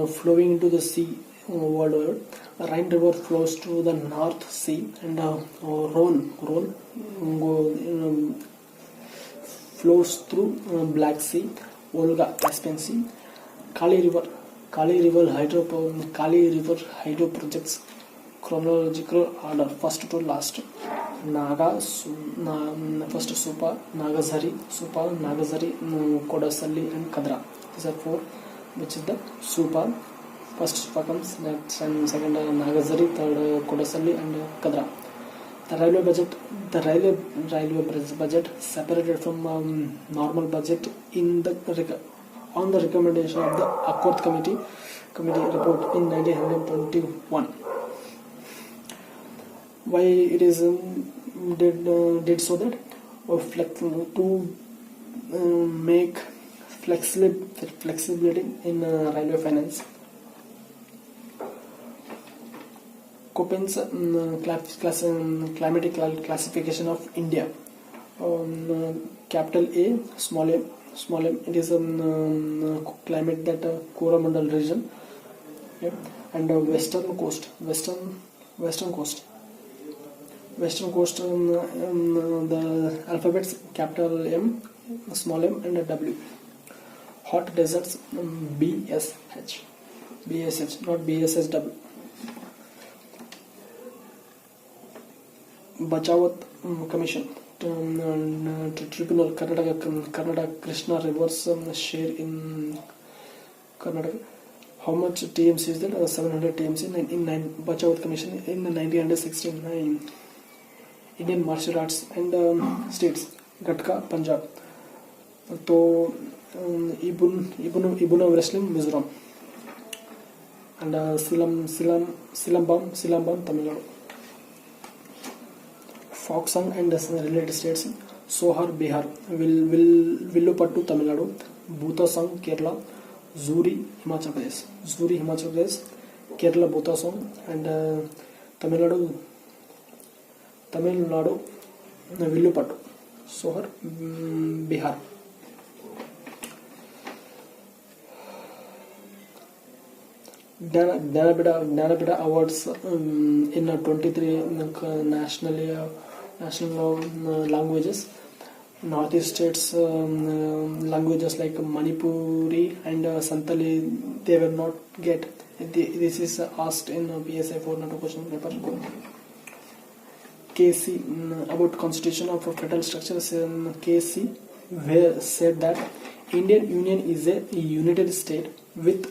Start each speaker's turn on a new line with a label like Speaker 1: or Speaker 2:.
Speaker 1: flowing into the sea worldwide. Rhine River flows to the North Sea, and Rhone flows through Black Sea, Volga, Caspian Sea. Kali River hydro projects chronological order, first to last. First Supa, Nagasari, Kodasalli, and Kadra. These are four, which is the Supa. First Supa comes, next and second Nagasari, third Kodasalli, and Kadra. The railway budget separated from normal budget on the recommendation of the Accord Committee report in 1921. Why it is did so that to make flexibility in railway finance. Köppen's climatic classification of India. Capital A, small m. It is a climate that Coromandel region, okay. And western coast, the alphabets capital M, small m, and W. Hot deserts, BSH, not BSSW. Bachawat Commission, Tribunal, Karnataka Krishna rivers share in Karnataka. How much TMC is that? 700 TMC in Bachawat Commission in 1969. Indian martial arts and states, Gatka, Punjab. So Ibuna wrestling, Mizoram. And Silambam, Tamil Nadu. Folk song and related states, Sohar, Bihar, Villupattu, Tamil Nadu, Bhuta song, Kerala, Zuri, Himachal Pradesh, Kerala Bhuta song, and Tamil Nadu, Villupattu, Sohar, Bihar. Dhanabida Awards in 23 national languages. Northeast states languages like Manipuri and Santali, they will not get. This is asked in PSI 4 question paper. KC about constitution of federal structures. KC said that Indian Union is a united state with